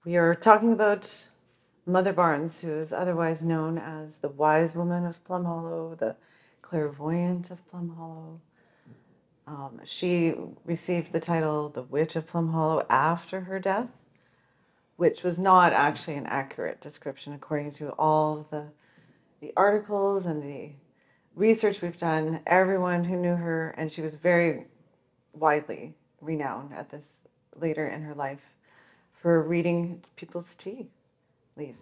We are talking about Mother Barnes, who is otherwise known as the Wise Woman of Plum Hollow, the Clairvoyant of Plum Hollow. She received the title the Witch of Plum Hollow after her death, which was not actually an accurate description according to all the articles and the research we've done. Everyone who knew her, and she was very widely renowned at this later in her life for reading people's tea leaves.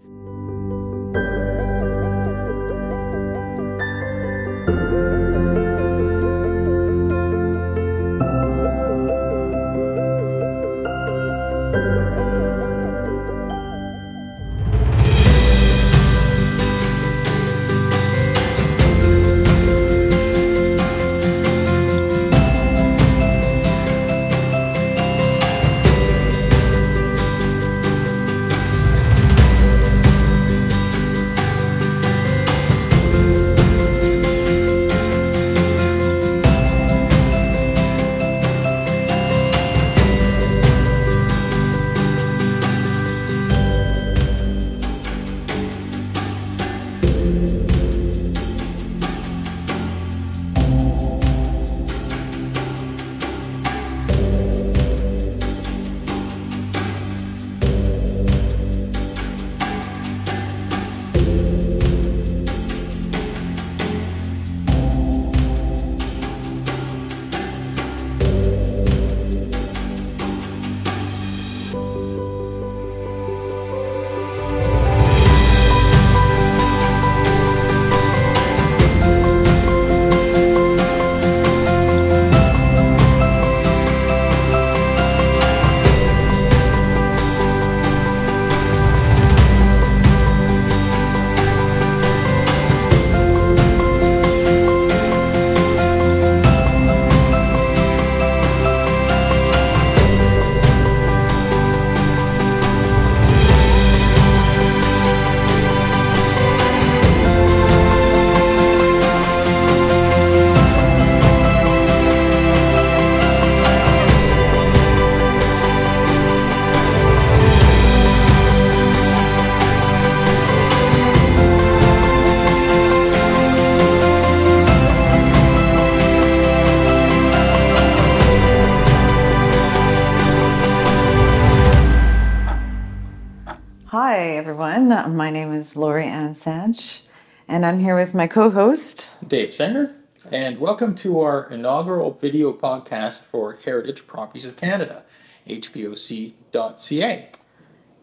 Hi, everyone. My name is Lori Ann Sanche, and I'm here with my co-host, Dave Singer, and welcome to our inaugural video podcast for Heritage Properties of Canada, hpoc.ca.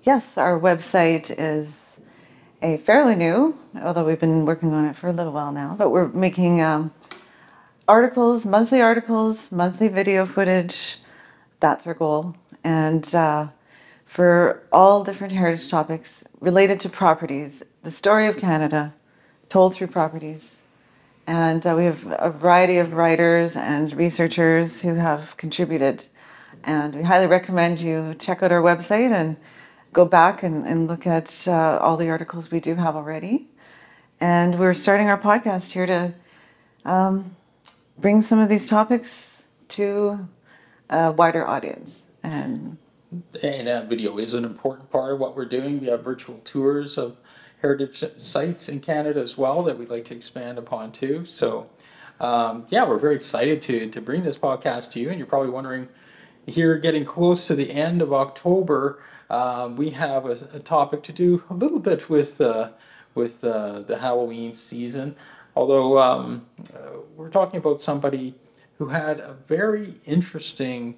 Yes, our website is a fairly new, although we've been working on it for a little while now, but we're making articles, monthly video footage. That's our goal. And for all different heritage topics related to properties, the story of Canada told through properties. And we have a variety of writers and researchers who have contributed. And we highly recommend you check out our website and go back and look at all the articles we do have already. And we're starting our podcast here to bring some of these topics to a wider audience. And video is an important part of what we're doing. We have virtual tours of heritage sites in Canada as well that we'd like to expand upon too. So we're very excited to bring this podcast to you. And you're probably wondering, here getting close to the end of October, we have a topic to do a little bit with the Halloween season. Although we're talking about somebody who had a very interesting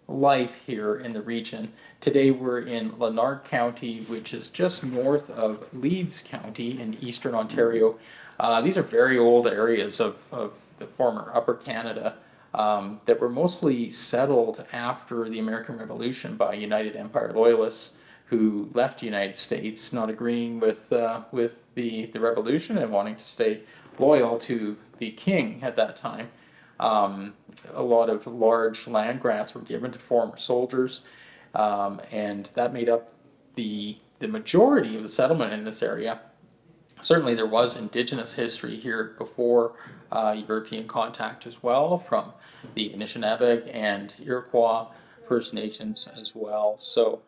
life here in the region. Today we're in Lanark County, which is just north of Leeds County in eastern Ontario. These are very old areas of the former Upper Canada that were mostly settled after the American Revolution by United Empire Loyalists who left the United States, not agreeing with the revolution and wanting to stay loyal to the king at that time. A lot of large land grants were given to former soldiers, and that made up the majority of the settlement in this area. Certainly there was indigenous history here before European contact as well, from the Anishinaabe and Iroquois First Nations as well. So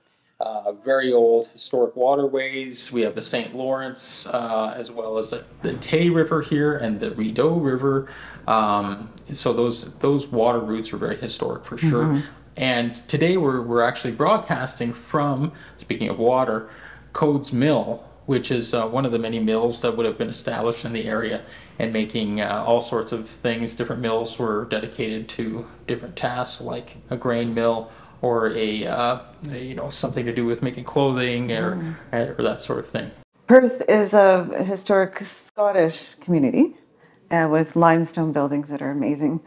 very old historic waterways. We have the St. Lawrence, as well as the Tay River here and the Rideau River. So those water routes are very historic for sure. And today we're actually broadcasting from, speaking of water, Codes Mill, which is one of the many mills that would have been established in the area and making all sorts of things. Different mills were dedicated to different tasks, like a grain mill or something to do with making clothing or that sort of thing. Perth is a historic Scottish community with limestone buildings that are amazing.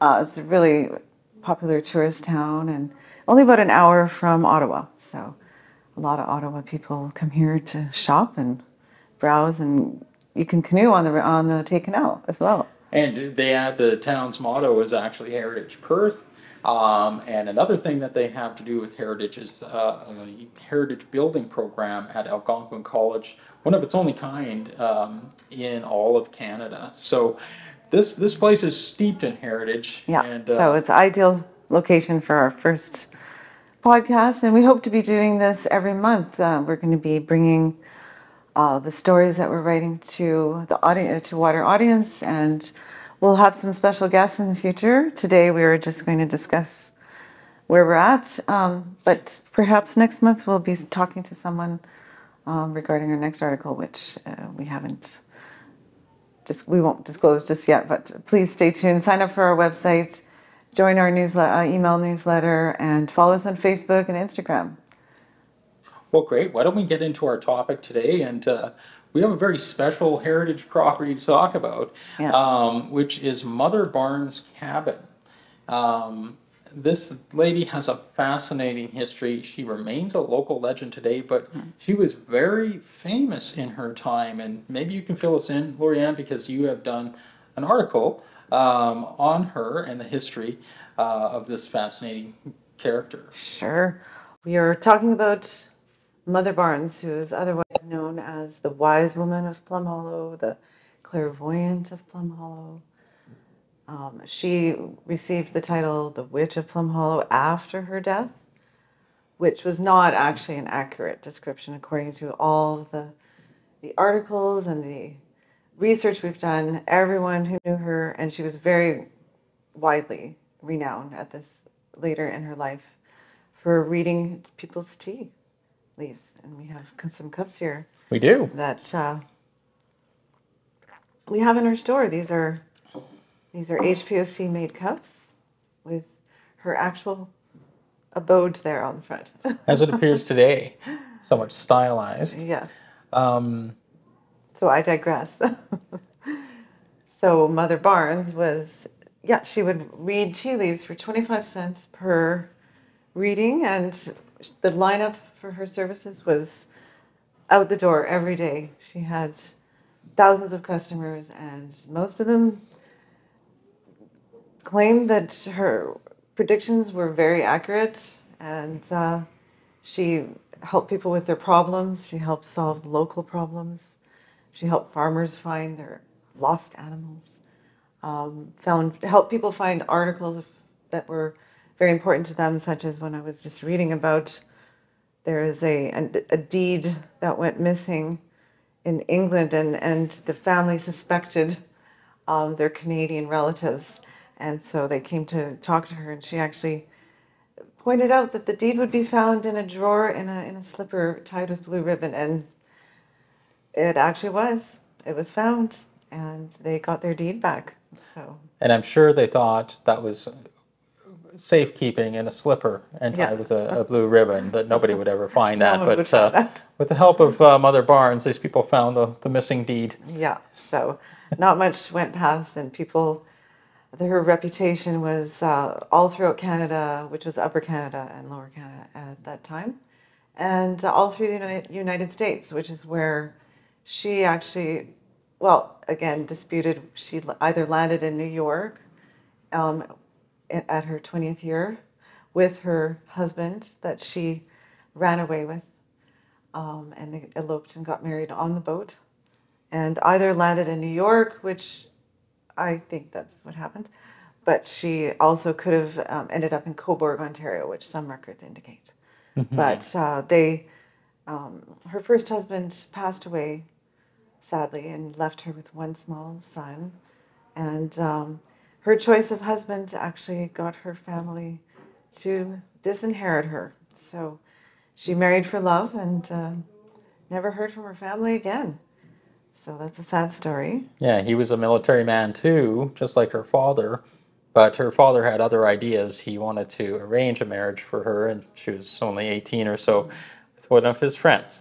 It's a really popular tourist town and only about an hour from Ottawa. So a lot of Ottawa people come here to shop and browse, and you can canoe on the Tay Canal as well. And the town's motto is actually Heritage Perth. And another thing that they have to do with heritage is a heritage building program at Algonquin College, one of its only kind in all of Canada. So this place is steeped in heritage. Yeah, and, so it's an ideal location for our first podcast, and we hope to be doing this every month. We're going to be bringing the stories that we're writing to the audience, to wider audience, and we'll have some special guests in the future. Today we are just going to discuss where we're at, but perhaps next month we'll be talking to someone regarding our next article, which we won't disclose just yet, but please stay tuned. Sign up for our website, join our email newsletter, and follow us on Facebook and Instagram. Well, great. Why don't we get into our topic today? And we have a very special heritage property to talk about, which is Mother Barnes Cabin. This lady has a fascinating history. She remains a local legend today, but she was very famous in her time. And maybe you can fill us in, Lori Ann, because you have done an article on her and the history of this fascinating character. Sure. We are talking about Mother Barnes, who is otherwise known as the Wise Woman of Plum Hollow, the Clairvoyant of Plum Hollow. She received the title the Witch of Plum Hollow after her death, which was not actually an accurate description according to all the articles and the research we've done. Everyone who knew her, and she was very widely renowned at this later in her life for reading people's tea leaves. And we have some cups here. We do. That we have in our store. These are hpoc made cups with her actual abode there on the front. As it appears today, somewhat stylized. Yes. So I digress. So Mother Barnes she would read tea leaves for 25 cents per reading, and the lineup for her services was out the door every day. She had thousands of customers, and most of them claimed that her predictions were very accurate, and she helped people with their problems. She helped solve local problems. She helped farmers find their lost animals. Helped people find articles that were very important to them, such as when I was just reading about there is a deed that went missing in England, and the family suspected their Canadian relatives. And so they came to talk to her, and she actually pointed out that the deed would be found in a drawer in a slipper tied with blue ribbon. And it actually was. It was found, and they got their deed back. And I'm sure they thought that was safekeeping in a slipper and tied with a blue ribbon, that nobody would ever find that. But with the help of Mother Barnes, these people found the missing deed. Yeah, so not much went past, and her reputation was all throughout Canada, which was Upper Canada and Lower Canada at that time, and all through the United States, which is where she actually, again, disputed. She either landed in New York at her 20th year with her husband that she ran away with, and they eloped and got married on the boat, and either landed in New York, which I think that's what happened, but she also could have ended up in Cobourg, Ontario, which some records indicate. But her first husband passed away sadly and left her with one small son. And her choice of husband actually got her family to disinherit her. So she married for love and never heard from her family again. So that's a sad story. Yeah, he was a military man too, just like her father. But her father had other ideas. He wanted to arrange a marriage for her, and she was only 18 or so, with one of his friends,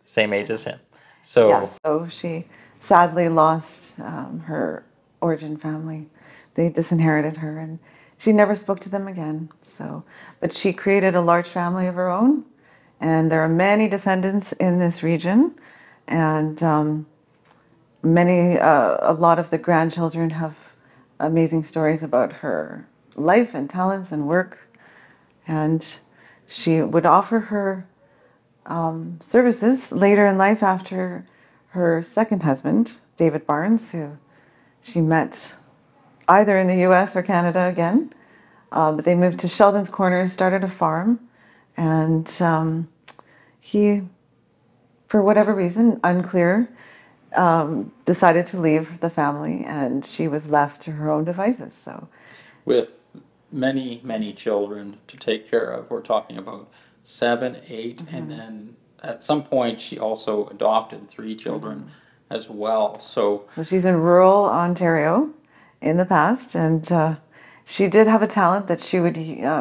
same age as him. So, Yes, so she sadly lost her origin family. They disinherited her, and she never spoke to them again. So, but she created a large family of her own, and there are many descendants in this region, and a lot of the grandchildren have amazing stories about her life and talents and work, and she would offer her services later in life after her second husband, David Barnes, who she met either in the US or Canada again. But they moved to Sheldon's Corners, started a farm, and he, for whatever reason, unclear, decided to leave the family, and she was left to her own devices. So, with many, many children to take care of, we're talking about 7, 8, and then at some point she also adopted 3 children as well. So she's in rural Ontario in the past, and she did have a talent that she would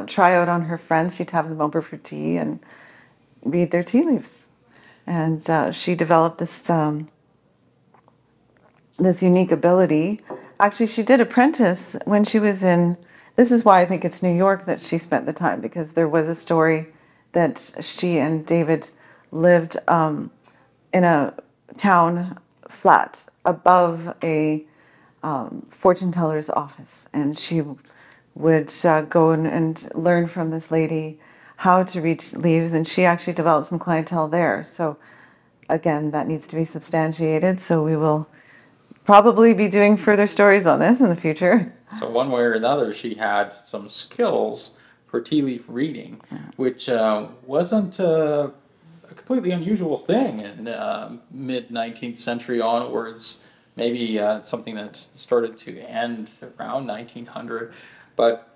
try out on her friends. She'd have them over for tea and read their tea leaves. And she developed this unique ability. Actually, she did apprentice when she was in, this is why I think it's New York that she spent the time, because there was a story that she and David lived in a town flat above a fortune teller's office. And she would go and learn from this lady how to read leaves, and she actually developed some clientele there. So again, that needs to be substantiated. So we will probably be doing further stories on this in the future. So one way or another, she had some skills for tea leaf reading, which wasn't a completely unusual thing in mid 19th century onwards. Maybe something that started to end around 1900, but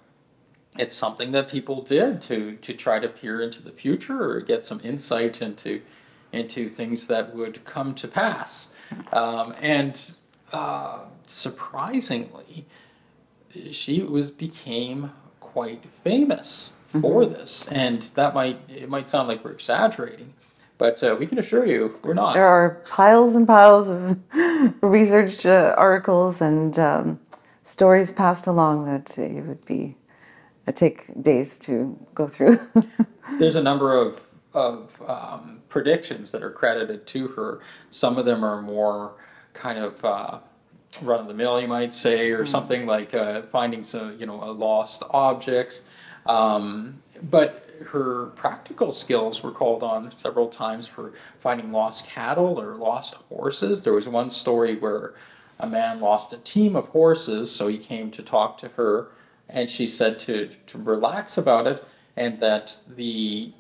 it's something that people did to try to peer into the future or get some insight into things that would come to pass. And surprisingly, she became quite famous for this, and it might sound like we're exaggerating, but we can assure you we're not. There are piles and piles of research articles and stories passed along that you would be take days to go through. There's a number of predictions that are credited to her. Some of them are more kind of run of the mill, you might say, or something like finding some, lost objects. But her practical skills were called on several times for finding lost cattle or lost horses. There was one story where a man lost a team of horses, so he came to talk to her, and she said to relax about it, and that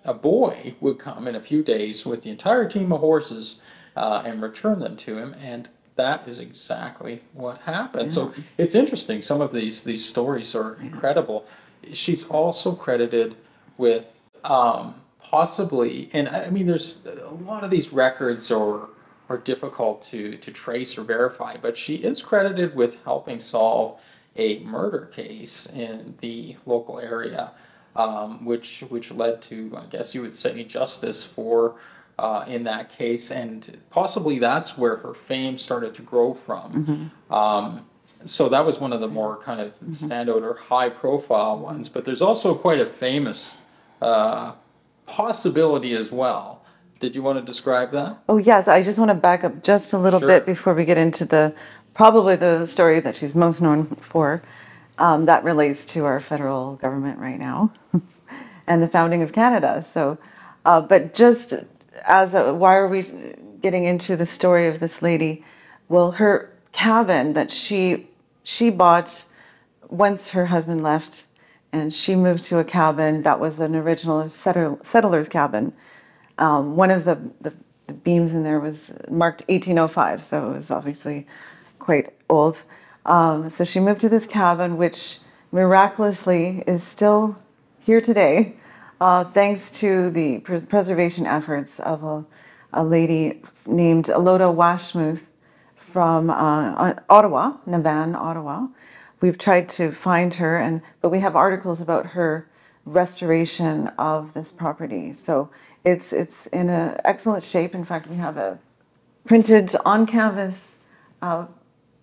a boy would come in a few days with the entire team of horses and return them to him, and that is exactly what happened. So it's interesting. Some of these stories are incredible. She's also credited with possibly, and I mean, there's a lot of these records are difficult to trace or verify, but she is credited with helping solve a murder case in the local area, which led to, I guess you would say, justice for in that case, and possibly that's where her fame started to grow from. So that was one of the more kind of standout or high-profile ones. But there's also quite a famous possibility as well. Did you want to describe that? Oh yes, I just want to back up just a little bit before we get into probably the story that she's most known for. That relates to our federal government right now and the founding of Canada. So, but just why are we getting into the story of this lady? Well, her cabin that she bought once her husband left and she moved to a cabin that was an original settler's cabin. One of the beams in there was marked 1805, so it was obviously quite old. So she moved to this cabin, which miraculously is still here today, thanks to the preservation efforts of a lady named Aloda Washmuth from Ottawa, Navan, Ottawa. We've tried to find her, but we have articles about her restoration of this property. So it's in an excellent shape. In fact, we have a printed on canvas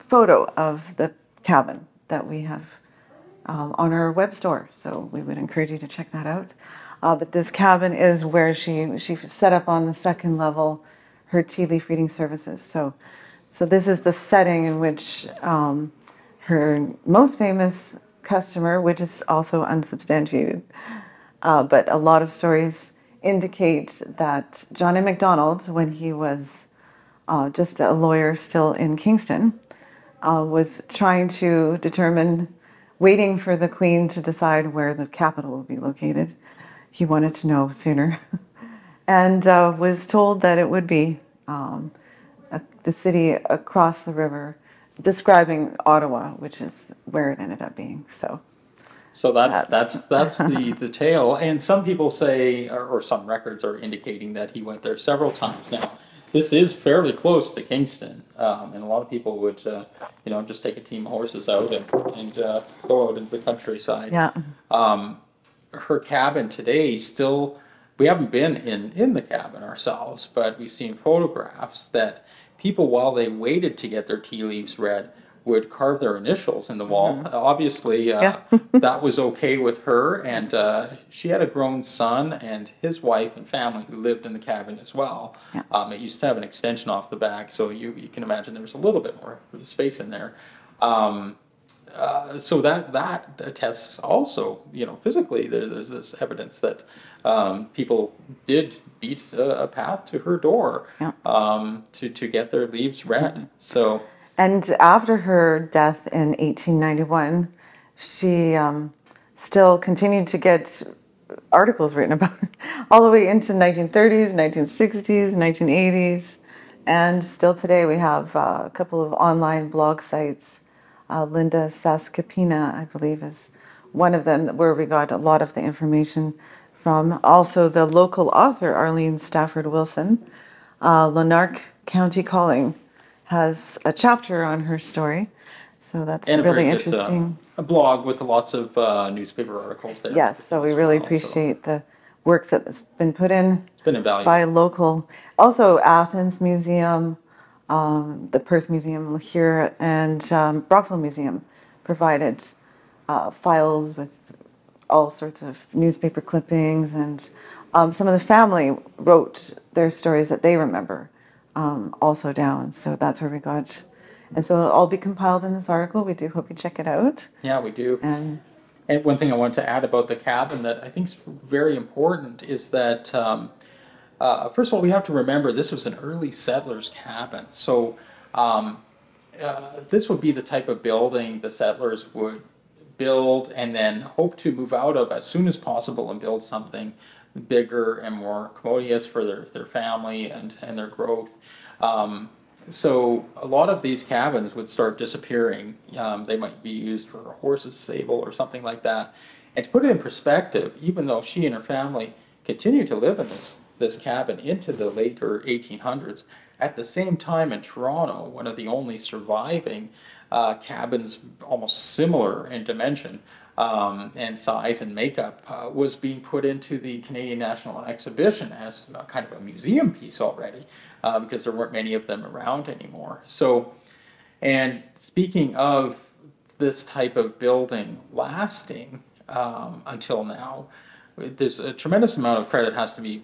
photo of the cabin that we have on our web store. So we would encourage you to check that out. But this cabin is where she set up on the second level her tea leaf reading services. So this is the setting in which her most famous customer, which is also unsubstantiated, but a lot of stories indicate that John A. Macdonald, when he was just a lawyer still in Kingston, was trying to determine, waiting for the Queen to decide where the capital would be located. He wanted to know sooner, and was told that it would be the city across the river, describing Ottawa, which is where it ended up being. So that's the tale. And some people say, or some records are indicating that he went there several times. Now, this is fairly close to Kingston, and a lot of people would, just take a team of horses out and go out into the countryside. Yeah. Her cabin today still, we haven't been in the cabin ourselves, but we've seen photographs that people, while they waited to get their tea leaves read, would carve their initials in the wall. Obviously, that was okay with her, and she had a grown son and his wife and family who lived in the cabin as well. Yeah. It used to have an extension off the back, so you can imagine there was a little bit more space in there. So that attests also, physically, there's this evidence that people did beat a path to her door to get their leaves read. So. And after her death in 1891, she still continued to get articles written about her all the way into 1930s, 1960s, 1980s. And still today we have a couple of online blog sites. Linda Saskapina, I believe, is one of them, where we got a lot of the information from. Also the local author, Arlene Stafford Wilson, Lanark County Calling, has a chapter on her story, so that's And really a interesting. A blog with lots of newspaper articles there. Yes, so we really appreciate the works that's been put in. It's been invaluable. By local. Also, Athens Museum, the Perth Museum here, and Brockville Museum provided files with all sorts of newspaper clippings, and some of the family wrote their stories that they remember. Also down. So that's where we got. And so it'll all be compiled in this article. We do hope you check it out. Yeah, we do. And one thing I want to add about the cabin that I think is very important is that, first of all, we have to remember this was an early settler's cabin. So this would be the type of building the settlers would build and then hope to move out of as soon as possible and build something bigger and more commodious for their family and their growth. So a lot of these cabins would start disappearing. They might be used for a horse's stable or something like that. And to put it in perspective, even though she and her family continued to live in this cabin into the later 1800s, at the same time in Toronto, one of the only surviving cabins almost similar in dimension and size and makeup was being put into the Canadian National Exhibition as kind of a museum piece already, because there weren't many of them around anymore. So, and speaking of this type of building lasting until now, there's a tremendous amount of credit has to be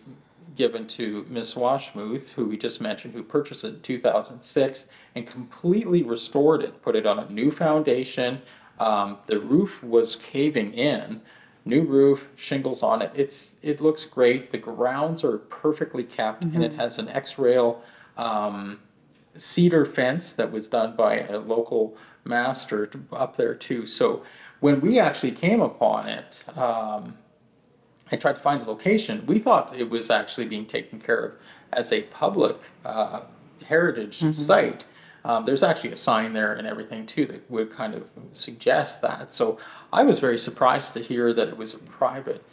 given to Miss Washmuth, who we just mentioned, who purchased it in 2006 and completely restored it, put it on a new foundation. The roof was caving in, new roof, shingles on it. It looks great. The grounds are perfectly kept, and it has an X-rail cedar fence that was done by a local master up there too. So when we actually came upon it, I tried to find the location. We thought it was actually being taken care of as a public heritage site. There's actually a sign there and everything too that would kind of suggest that. So I was very surprised to hear that it was a private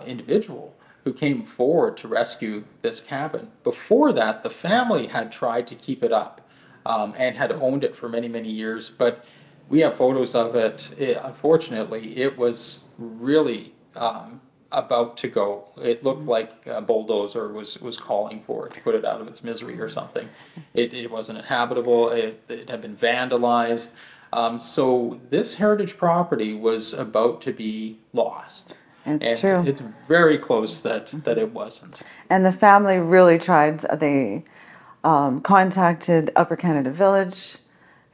individual who came forward to rescue this cabin. Before that, the family had tried to keep it up and had owned it for many, many years. But we have photos of it. Unfortunately, it was really about to go. It looked like a bulldozer was calling for it to put it out of its misery or something. It wasn't inhabitable. It had been vandalized. So this heritage property was about to be lost. It's true. It's very close that it wasn't. And the family really tried. They contacted Upper Canada Village,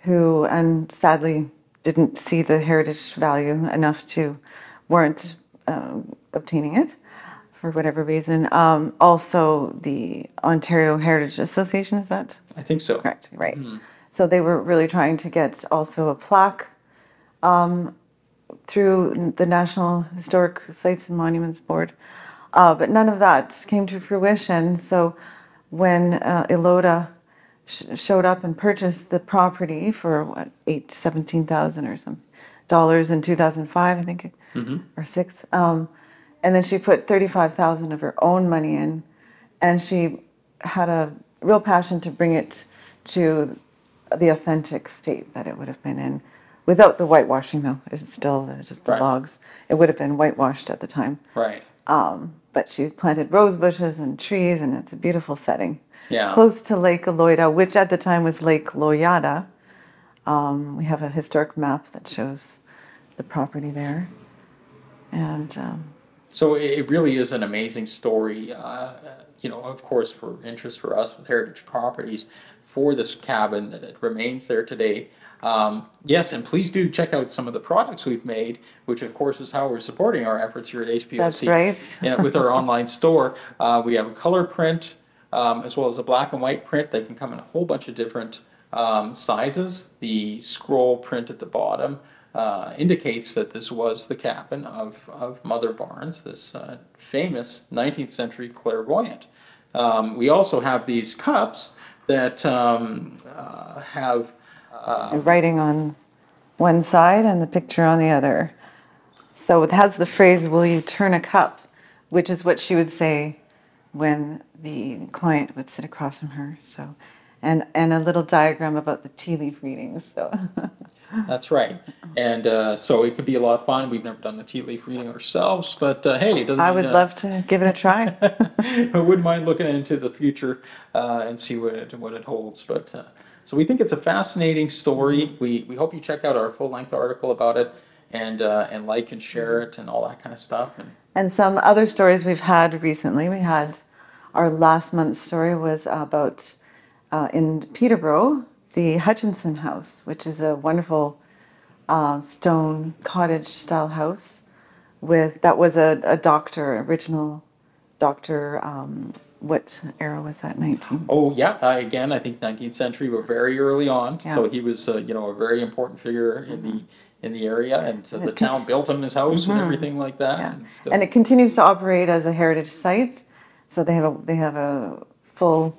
who, and sadly, didn't see the heritage value enough to warrant obtaining it for whatever reason. Also, the Ontario Heritage Association, is that? I think so. Correct, right. So they were really trying to get also a plaque through the National Historic Sites and Monuments Board. But none of that came to fruition. So when Iloda showed up and purchased the property for what, $17,000 or some dollars in 2005, I think, or six. And then she put $35,000 of her own money in, and she had a real passion to bring it to the authentic state that it would have been in, without the whitewashing though. It's still just the logs. It would have been whitewashed at the time. Right. But she planted rose bushes and trees, and it's a beautiful setting. Yeah. Close to Lake Eloida, which at the time was Lake Loyada. We have a historic map that shows the property there. And so it really is an amazing story, of course, for interest for us with heritage properties, for this cabin, that it remains there today. Yes, and please do check out some of the products we've made, which of course is how we're supporting our efforts here at hpoc. That's right. Yeah, with our online store. We have a color print as well as a black and white print. They can come in a whole bunch of different sizes. The scroll print at the bottom indicates that this was the cabin of Mother Barnes, this famous 19th century clairvoyant. We also have these cups that have writing on one side and the picture on the other. So it has the phrase, "Will you turn a cup?" which is what she would say when the client would sit across from her. So, and a little diagram about the tea leaf readings. So that's right. And so it could be a lot of fun. We've never done the tea leaf reading ourselves, but hey, it doesn't. I would love to give it a try. I wouldn't mind looking into the future and see what it holds. But so we think it's a fascinating story. We hope you check out our full length article about it, and like and share it and all that kind of stuff. And some other stories we've had recently. We had our last month's story was about in Peterborough, the Hutchinson House, which is a wonderful stone cottage style house that was a doctor, original doctor. What era was that? 19? Oh yeah, again, I think 19th century, but very early on. Yeah. So he was a very important figure in the area, and so the town built him his house and everything like that. Yeah. And it continues to operate as a heritage site. So they have a full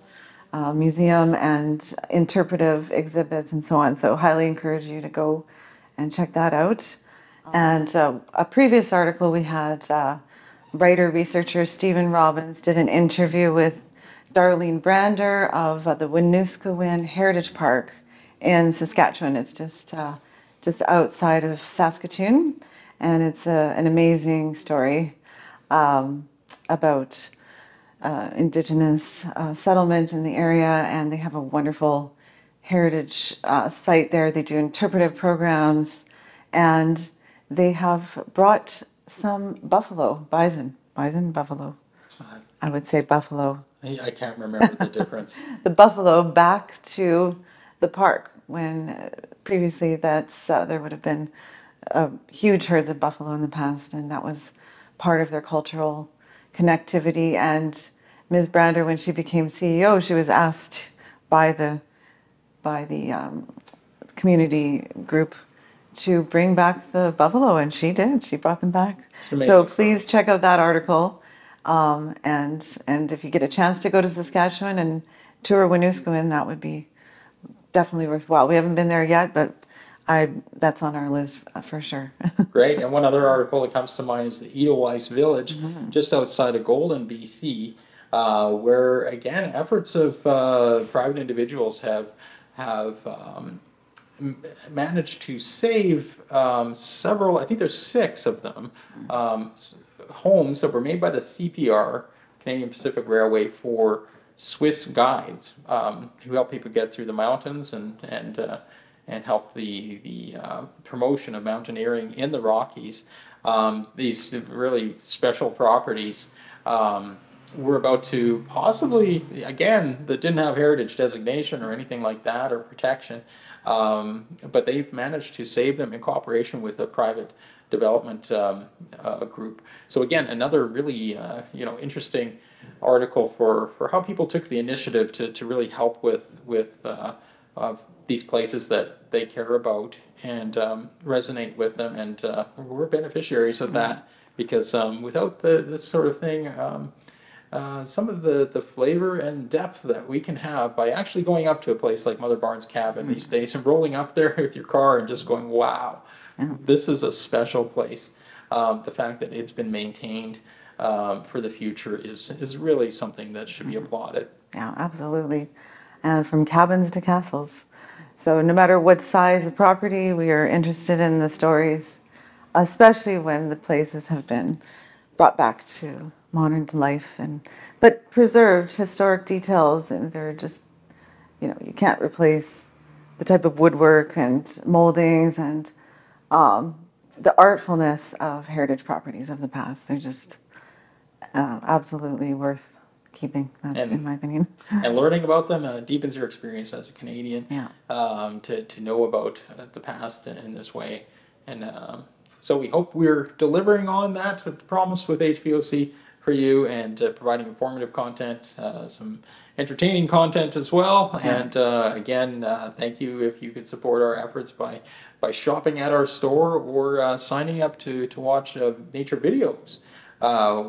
museum and interpretive exhibits and so on. So highly encourage you to go and check that out. And a previous article we had, writer-researcher Stephen Robbins did an interview with Darlene Brander of the Winooskawin Heritage Park in Saskatchewan. It's just outside of Saskatoon, and it's an amazing story about Indigenous settlement in the area, and they have a wonderful heritage site there. They do interpretive programs, and they have brought some bison, buffalo. I would say buffalo. I can't remember the difference. The buffalo back to the park, when previously there would have been huge herds of buffalo in the past, and that was part of their cultural connectivity. And Ms. Brander, when she became CEO, she was asked by the community group to bring back the buffalo, and she did. She brought them back. It's amazing. So please check out that article. And if you get a chance to go to Saskatchewan and tour Winooskoin, that would be definitely worthwhile. We haven't been there yet, but that's on our list for sure. Great. And one other article that comes to mind is the Edelweiss Village, just outside of Golden, BC, where again efforts of private individuals have managed to save several. I think there's 6 of them. Homes that were made by the CPR, Canadian Pacific Railway, for Swiss guides who help people get through the mountains and help the promotion of mountaineering in the Rockies. These really special properties we're about to possibly, again, that didn't have heritage designation or anything like that or protection, but they've managed to save them in cooperation with a private development group. So again, another really interesting article for how people took the initiative to really help with these places that they care about and resonate with them, and we're beneficiaries of that because without this sort of thing, some of the flavor and depth that we can have by actually going up to a place like Mother Barnes Cabin these days and rolling up there with your car and just going, wow, this is a special place. The fact that it's been maintained for the future is really something that should be applauded. Yeah, absolutely. And from cabins to castles. So no matter what size of property, we are interested in the stories, especially when the places have been brought back to modern life, but preserved historic details, and they're just, you can't replace the type of woodwork and moldings and the artfulness of heritage properties of the past. They're just absolutely worth keeping, in my opinion. And learning about them deepens your experience as a Canadian. Yeah. To know about the past in this way, and so we hope we're delivering on that promise with HPOC for you, and providing informative content, some entertaining content as well. And again, thank you if you could support our efforts by shopping at our store or signing up to watch nature videos.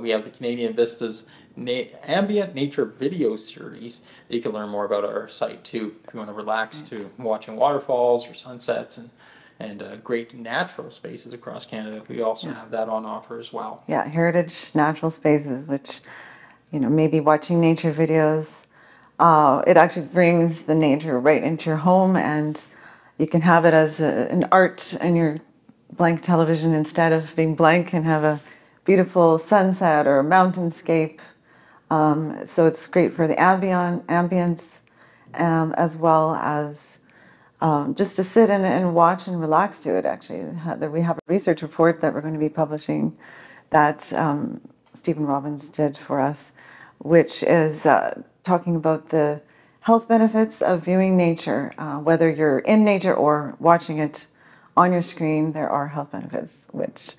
We have the Canadian Vistas Ambient Nature Video Series that you can learn more about our site too, if you want to relax to watching waterfalls or sunsets and great natural spaces across Canada. We also have that on offer as well. Yeah, heritage natural spaces, which, maybe watching nature videos, it actually brings the nature right into your home, and you can have it as an art in your blank television instead of being blank, and have a beautiful sunset or mountainscape. So it's great for the ambience, as well as just to sit and watch and relax to it. Actually, we have a research report that we're going to be publishing that Stephen Robbins did for us, which is talking about the health benefits of viewing nature. Whether you're in nature or watching it on your screen, there are health benefits, which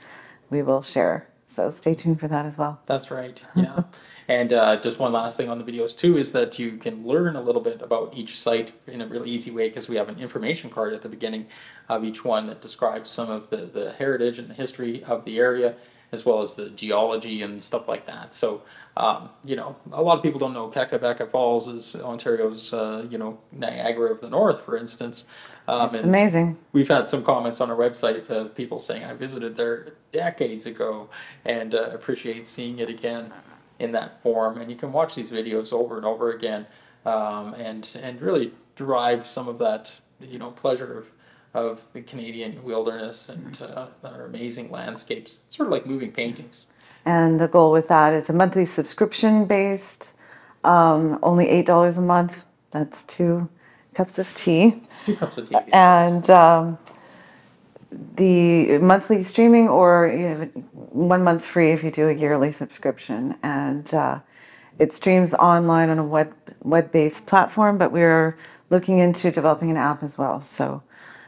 we will share. So stay tuned for that as well. That's right, yeah. And just one last thing on the videos too is that you can learn a little bit about each site in a really easy way, because we have an information card at the beginning of each one that describes some of the heritage and the history of the area, as well as the geology and stuff like that. So, a lot of people don't know Kakabeka Falls is Ontario's, Niagara of the North, for instance. It's amazing. We've had some comments on our website of people saying, I visited there decades ago and appreciate seeing it again in that form. And you can watch these videos over and over again and really derive some of that, pleasure of the Canadian wilderness and our amazing landscapes, sort of like moving paintings. And the goal with that is a monthly subscription based, only $8 a month. That's 2 cups of tea. 2 cups of tea. And the monthly streaming, or 1 month free if you do a yearly subscription. And it streams online on a web-based platform, but we're looking into developing an app as well. So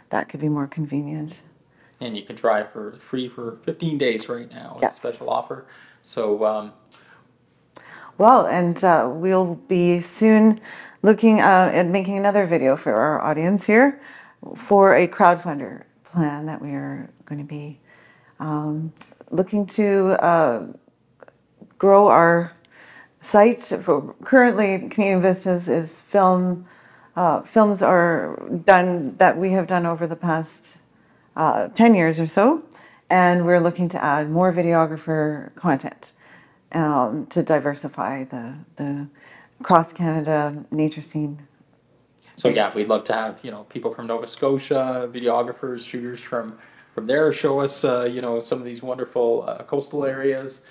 that could be more convenient. And you can try it for free for 15 days right now. Yes. A special offer. So, well, and we'll be soon looking at making another video for our audience here for a crowdfunder plan that we are going to be looking to grow our site. Currently, Canadian Vistas is film. Films are done that we have done over the past 10 years or so, and we're looking to add more videographer content to diversify the cross-Canada nature scene. So yeah, we'd love to have, you know, people from Nova Scotia, videographers, shooters from there show us, you know, some of these wonderful coastal areas.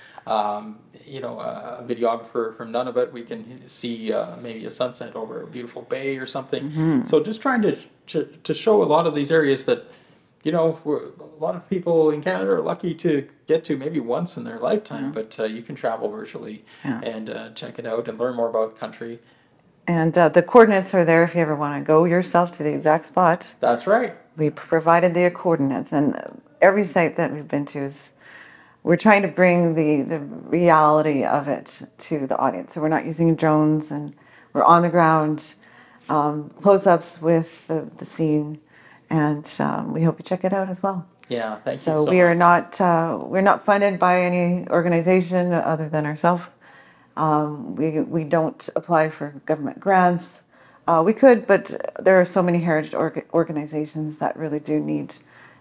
You know, a videographer from Nunavut, we can see maybe a sunset over a beautiful bay or something. So just trying to show a lot of these areas that, you know, a lot of people in Canada are lucky to get to maybe once in their lifetime, but you can travel virtually and check it out and learn more about the country. And the coordinates are there if you ever want to go yourself to the exact spot. That's right. We provided the coordinates, and every site that we've been to is, we're trying to bring the reality of it to the audience. So we're not using drones, and we're on the ground, close-ups with the scene, and we hope you check it out as well. Yeah, thank you So so we much. are not we're not funded by any organization other than ourselves. We don't apply for government grants. We could, but there are so many heritage organizations that really do need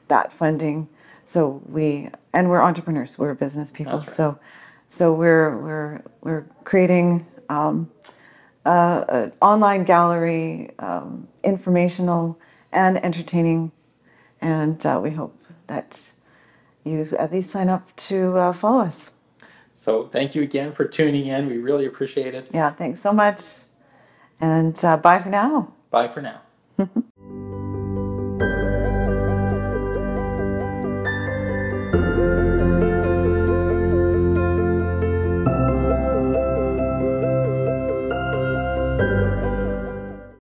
that funding. So we're entrepreneurs. We're business people. That's right. So we're creating an online gallery, informational and entertaining, and we hope that you at least sign up to follow us. So thank you again for tuning in. We really appreciate it. Yeah, thanks so much. And bye for now. Bye for now.